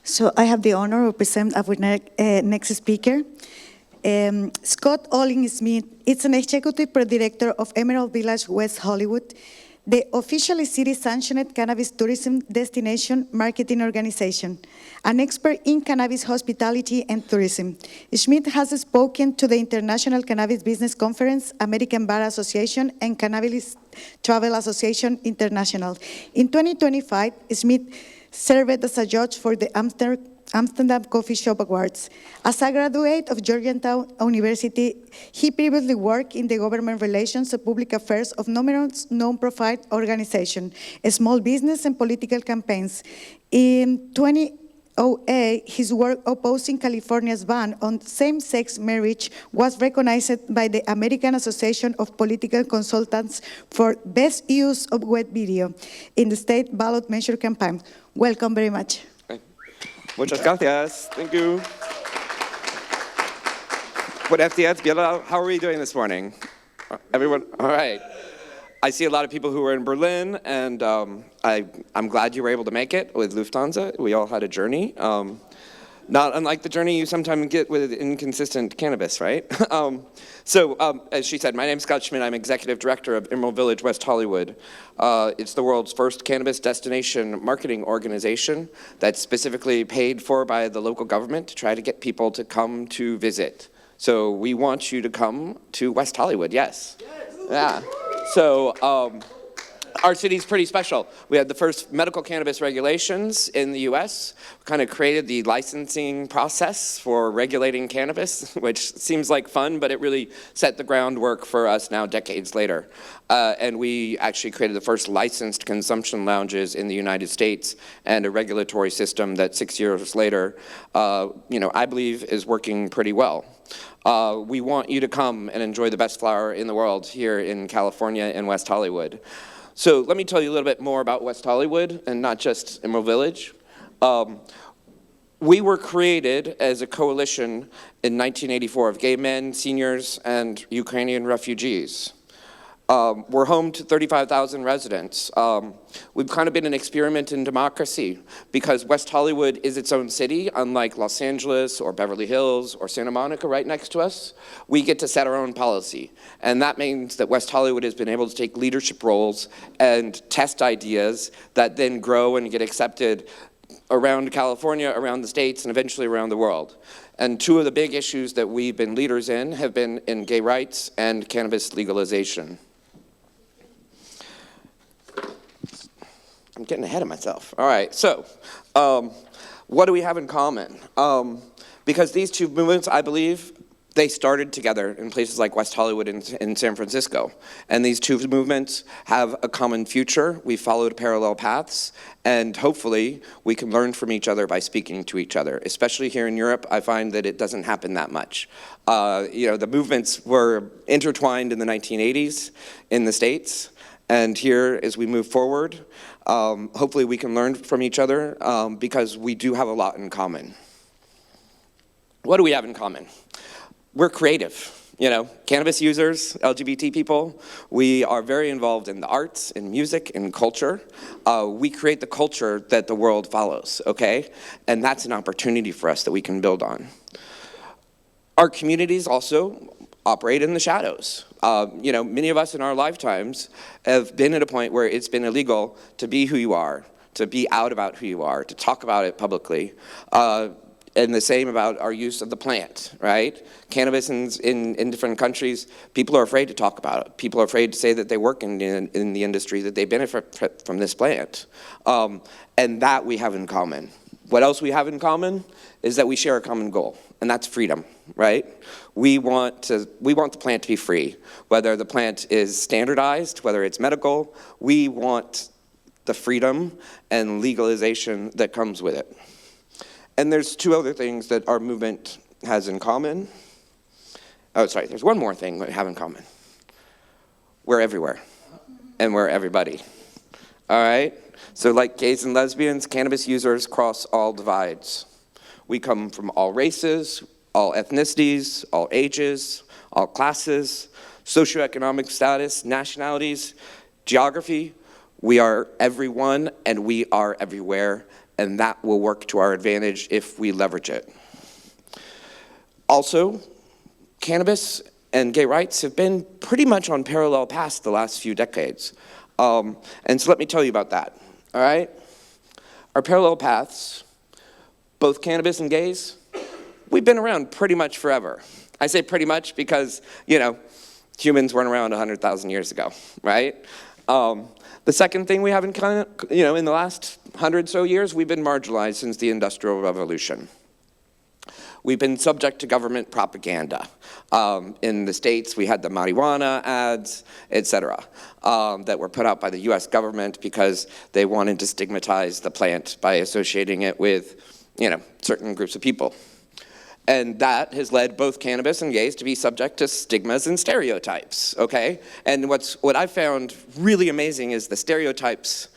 So I have the honor to present our next speaker. Scott Olin Schmidt is an executive director of Emerald Village, West Hollywood, the officially city-sanctioned cannabis tourism destination marketing organization, an expert in cannabis hospitality and tourism. Schmidt has spoken to the International Cannabis Business Conference, American Bar Association, and Cannabis Travel Association International. In 2025, Schmidt served as a judge for the Amsterdam Coffee Shop Awards. As a graduate of Georgetown University, he previously worked in the government relations and public affairs of numerous non-profit organizations, small business and political campaigns. In 2008, his work opposing California's ban on same-sex marriage was recognized by the American Association of Political Consultants for best use of web video in the state ballot measure campaign. Welcome very much. Muchas gracias. Thank you. Buenos días, Bilbao. How are we doing this morning? Everyone? All right. I see a lot of people who are in Berlin, and I'm glad you were able to make it with Lufthansa. We all had a journey. Not unlike the journey you sometimes get with inconsistent cannabis, right? As she said, my name's Scott Schmidt. I'm executive director of Emerald Village, West Hollywood. It's the world's first cannabis destination marketing organization that's specifically paid for by the local government to try to get people to come to visit. So we want you to come to West Hollywood, yes? Yeah. So, our city's pretty special. We had the first medical cannabis regulations in the US, kind of created the licensing process for regulating cannabis, which seems like fun, but it really set the groundwork for us now decades later. And we actually created the first licensed consumption lounges in the United States and a regulatory system that 6 years later, I believe is working pretty well. We want you to come and enjoy the best flower in the world here in California in West Hollywood. So let me tell you a little bit more about West Hollywood and not just Emerald Village. We were created as a coalition in 1984 of gay men, seniors, and Ukrainian refugees. We're home to 35,000 residents. We've kind of been an experiment in democracy because West Hollywood is its own city, unlike Los Angeles or Beverly Hills or Santa Monica right next to us. We get to set our own policy. And that means that West Hollywood has been able to take leadership roles and test ideas that then grow and get accepted around California, around the States, and eventually around the world. And two of the big issues that we've been leaders in have been in gay rights and cannabis legalization. I'm getting ahead of myself. All right, so what do we have in common? Because these two movements, I believe, they started together in places like West Hollywood and San Francisco. And these two movements have a common future. We followed parallel paths, and hopefully we can learn from each other by speaking to each other. Especially here in Europe, I find that it doesn't happen that much. The movements were intertwined in the 1980s in the States. And here, as we move forward, hopefully we can learn from each other because we do have a lot in common. What do we have in common? We're creative. Cannabis users, LGBT people, we are very involved in the arts, in music, in culture. We create the culture that the world follows, okay? And that's an opportunity for us that we can build on. Our communities also operate in the shadows. Many of us in our lifetimes have been at a point where it's been illegal to be who you are, to be out about who you are, to talk about it publicly. And the same about our use of the plant, right? Cannabis in different countries, people are afraid to talk about it. People are afraid to say that they work in the industry, that they benefit from this plant. And that we have in common. What else we have in common is that we share a common goal, and that's freedom, right? We want the plant to be free, whether the plant is standardized, whether it's medical. We want the freedom and legalization that comes with it. And there's two other things that our movement has in common. There's one more thing we have in common. We're everywhere, and we're everybody, all right? So like gays and lesbians, cannabis users cross all divides. We come from all races, all ethnicities, all ages, all classes, socioeconomic status, nationalities, geography. We are everyone, and we are everywhere, and that will work to our advantage if we leverage it. Also, cannabis and gay rights have been pretty much on parallel paths the last few decades. And so let me tell you about that, all right? Our parallel paths, both cannabis and gays, we've been around pretty much forever. I say pretty much because, humans weren't around 100,000 years ago, right? The second thing we have in common, in the last 100 or so years, we've been marginalized since the Industrial Revolution. We've been subject to government propaganda. In the States, we had the marijuana ads, et cetera, that were put out by the US government because they wanted to stigmatize the plant by associating it with, certain groups of people. And that has led both cannabis and gays to be subject to stigmas and stereotypes, okay? And what I found really amazing is the stereotypes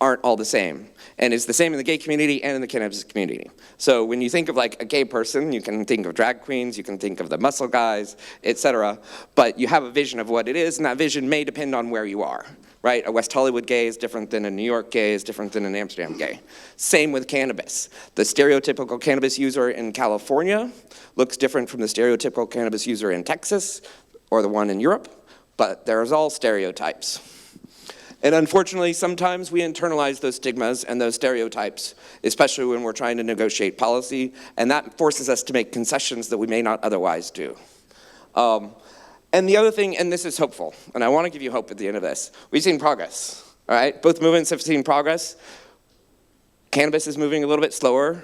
aren't all the same. And it's the same in the gay community and in the cannabis community. So when you think of like a gay person, you can think of drag queens, you can think of the muscle guys, etc. But you have a vision of what it is, and that vision may depend on where you are, right? A West Hollywood gay is different than a New York gay, is different than an Amsterdam gay. Same with cannabis. The stereotypical cannabis user in California looks different from the stereotypical cannabis user in Texas or the one in Europe, but there's all stereotypes. And unfortunately, sometimes we internalize those stigmas and those stereotypes, especially when we're trying to negotiate policy, and that forces us to make concessions that we may not otherwise do. And the other thing, and this is hopeful, and I want to give you hope at the end of this, we've seen progress, all right? Both movements have seen progress. Cannabis is moving a little bit slower,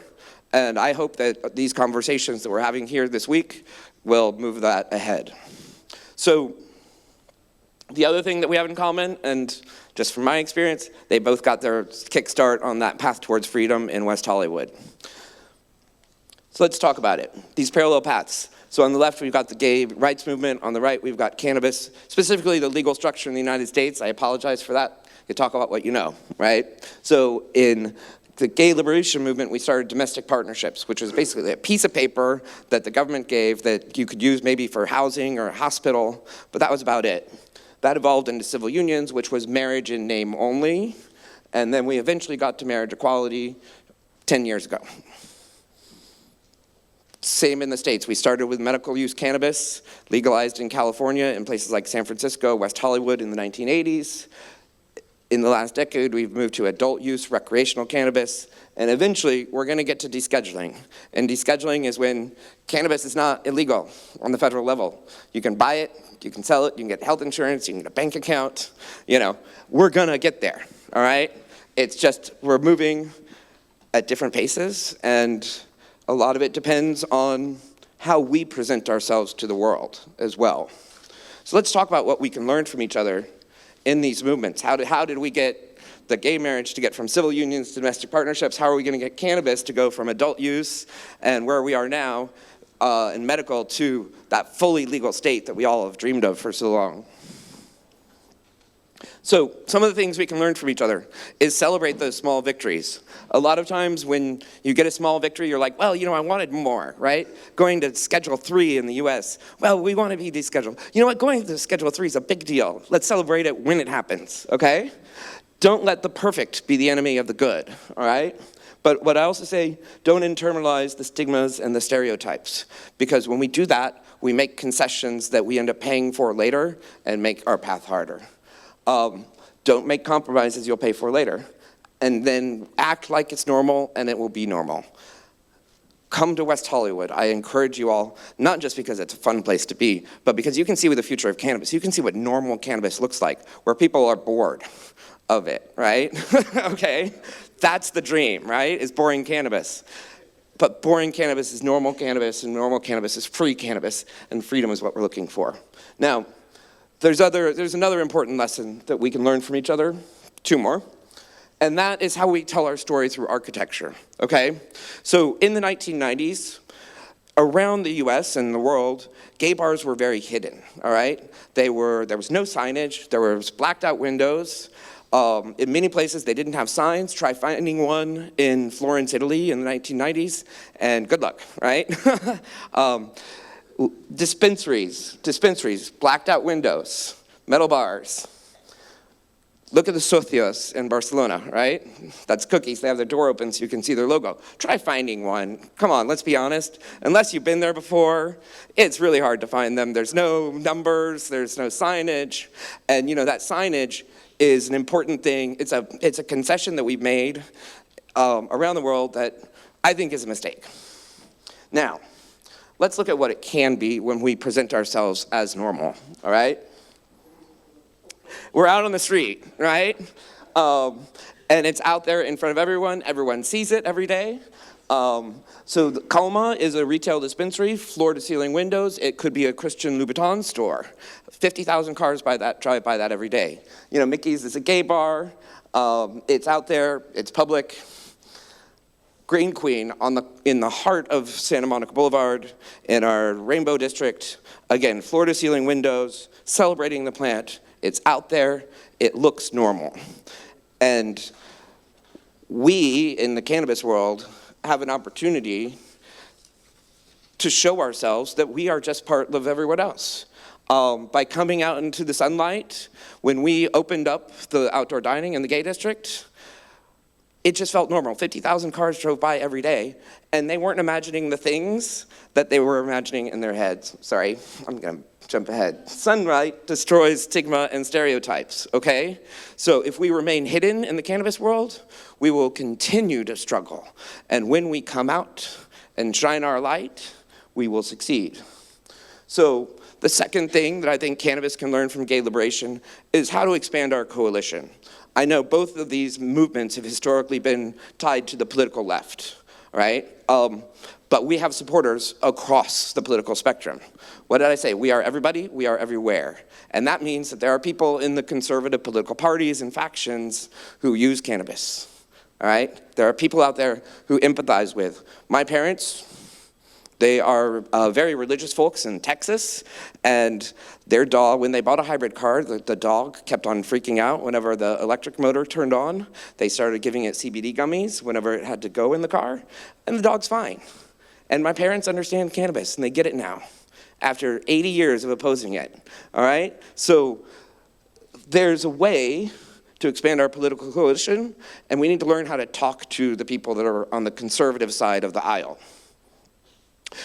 and I hope that these conversations that we're having here this week will move that ahead. So the other thing that we have in common, and just from my experience, they both got their kickstart on that path towards freedom in West Hollywood. So let's talk about it, these parallel paths. So on the left, we've got the gay rights movement. On the right, we've got cannabis, specifically the legal structure in the United States. I apologize for that. You talk about what you know, right? So in the gay liberation movement, we started domestic partnerships, which was basically a piece of paper that the government gave that you could use maybe for housing or a hospital, but that was about it. That evolved into civil unions, which was marriage in name only, and then we eventually got to marriage equality 10 years ago. Same in the States. We started with medical use cannabis, legalized in California, in places like San Francisco, West Hollywood in the 1980s. In the last decade, we've moved to adult use recreational cannabis, and eventually we're gonna get to descheduling. And descheduling is when cannabis is not illegal on the federal level. You can buy it, you can sell it, you can get health insurance, you can get a bank account, we're gonna get there, all right? It's just, we're moving at different paces, and a lot of it depends on how we present ourselves to the world as well. So let's talk about what we can learn from each other in these movements. How did we get the gay marriage to get from civil unions to domestic partnerships? How are we going to get cannabis to go from adult use and where we are now in medical to that fully legal state that we all have dreamed of for so long? So some of the things we can learn from each other is celebrate those small victories. A lot of times when you get a small victory, you're like, well, I wanted more, right? Going to Schedule 3 in the US, well, we want to be descheduled. You know what, going to Schedule 3 is a big deal. Let's celebrate it when it happens, okay? Don't let the perfect be the enemy of the good, all right? But what I also say, don't internalize the stigmas and the stereotypes, because when we do that, we make concessions that we end up paying for later and make our path harder. Don't make compromises you'll pay for later. And then act like it's normal, and it will be normal. Come to West Hollywood. I encourage you all, not just because it's a fun place to be, but because you can see with the future of cannabis. You can see what normal cannabis looks like, where people are bored of it, right? Okay? That's the dream, right? Is boring cannabis. But boring cannabis is normal cannabis, and normal cannabis is free cannabis, and freedom is what we're looking for. Now, there's another important lesson that we can learn from each other, two more, and that is how we tell our story through architecture, okay? So in the 1990s, around the US and the world, gay bars were very hidden, all right? There was no signage, there was blacked out windows. In many places, they didn't have signs. Try finding one in Florence, Italy in the 1990s, and good luck, right? Dispensaries, blacked out windows, metal bars. Look at the socios in Barcelona, right? That's cookies. They have their door open so you can see their logo. Try finding one. Come on, let's be honest. Unless you've been there before, it's really hard to find them. There's no numbers, there's no signage. And that signage is an important thing. It's a concession that we've made around the world that I think is a mistake. Now, let's look at what it can be when we present ourselves as normal, all right? We're out on the street, right? And it's out there in front of everyone. Everyone sees it every day. So the cómo is a retail dispensary, floor-to-ceiling windows. It could be a Christian Louboutin store. 50,000 cars drive by that every day. Mickey's is a gay bar. It's out there. It's public. Green Queen in the heart of Santa Monica Boulevard in our Rainbow District. Again, floor-to-ceiling windows, celebrating the plant. It's out there, it looks normal. And we, in the cannabis world, have an opportunity to show ourselves that we are just part of everyone else. By coming out into the sunlight, when we opened up the outdoor dining in the gay district, it just felt normal. 50,000 cars drove by every day, and they weren't imagining the things that they were imagining in their heads. Sorry, I'm gonna jump ahead. Sunlight destroys stigma and stereotypes, okay? So if we remain hidden in the cannabis world, we will continue to struggle. And when we come out and shine our light, we will succeed. So the second thing that I think cannabis can learn from gay liberation is how to expand our coalition. I know both of these movements have historically been tied to the political left, right? But we have supporters across the political spectrum. What did I say? We are everybody, we are everywhere. And that means that there are people in the conservative political parties and factions who use cannabis, all right? There are people out there who empathize with. My parents, they are very religious folks in Texas, and their dog, when they bought a hybrid car, the dog kept on freaking out whenever the electric motor turned on. They started giving it CBD gummies whenever it had to go in the car, and the dog's fine. And my parents understand cannabis, and they get it now, after 80 years of opposing it, all right? So there's a way to expand our political coalition, and we need to learn how to talk to the people that are on the conservative side of the aisle.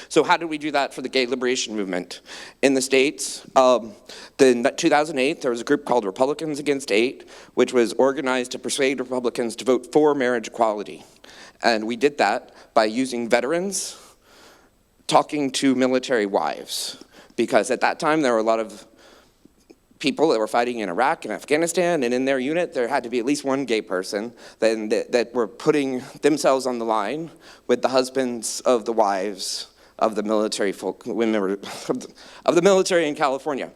So how did we do that for the gay liberation movement? In the States, in 2008, there was a group called Republicans Against AIDS, which was organized to persuade Republicans to vote for marriage equality. And we did that by using veterans talking to military wives. Because at that time, there were a lot of people that were fighting in Iraq and Afghanistan, and in their unit, there had to be at least one gay person that were putting themselves on the line with the husbands of the wives of the military folk, women of the military in California.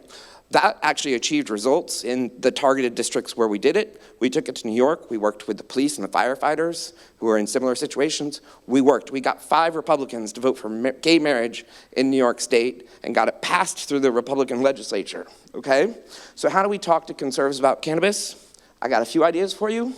That actually achieved results in the targeted districts where we did it. We took it to New York. We worked with the police and the firefighters who were in similar situations. We got 5 Republicans to vote for gay marriage in New York State and got it passed through the Republican legislature, okay? So how do we talk to conservatives about cannabis? I got a few ideas for you.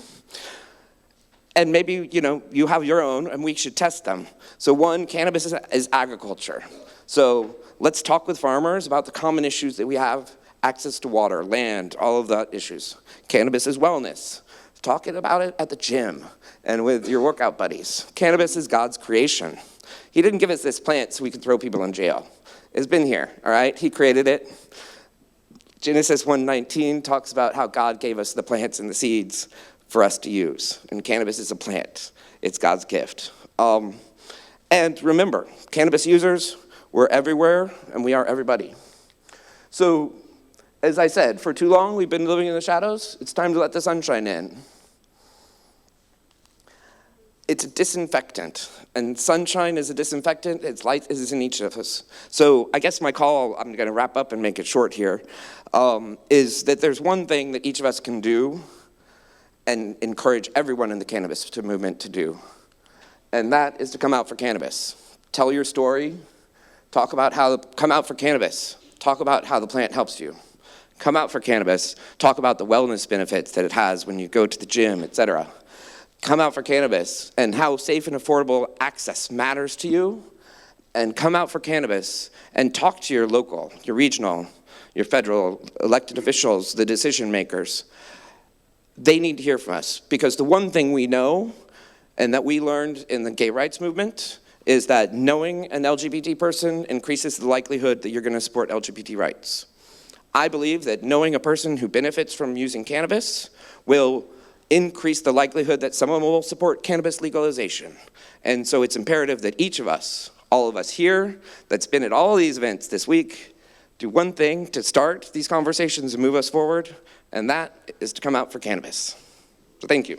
And maybe, you have your own, and we should test them. So one, cannabis is agriculture. So let's talk with farmers about the common issues that we have: access to water, land, all of that issues. Cannabis is wellness. Talk about it at the gym and with your workout buddies. Cannabis is God's creation. He didn't give us this plant so we could throw people in jail. It's been here, all right? He created it. Genesis 1:19 talks about how God gave us the plants and the seeds for us to use. And cannabis is a plant. It's God's gift. And remember, cannabis users, we're everywhere and we are everybody. So, as I said, for too long we've been living in the shadows. It's time to let the sunshine in. It's a disinfectant, and sunshine is a disinfectant. Its light is in each of us. So I guess my call, I'm going to wrap up and make it short here, is that there's one thing that each of us can do and encourage everyone in the cannabis movement to do, and that is to come out for cannabis. Tell your story. Come out for cannabis. Talk about how the plant helps you. Come out for cannabis. Talk about the wellness benefits that it has when you go to the gym, etc. Come out for cannabis and how safe and affordable access matters to you. And come out for cannabis and talk to your local, your regional, your federal elected officials, the decision makers. they need to hear from us, because the one thing we know and that we learned in the gay rights movement is that knowing an LGBT person increases the likelihood that you're going to support LGBT rights. I believe that knowing a person who benefits from using cannabis will increase the likelihood that someone will support cannabis legalization. And so it's imperative that each of us, all of us here, that's been at all of these events this week, do one thing to start these conversations and move us forward, and that is to come out for cannabis. So thank you.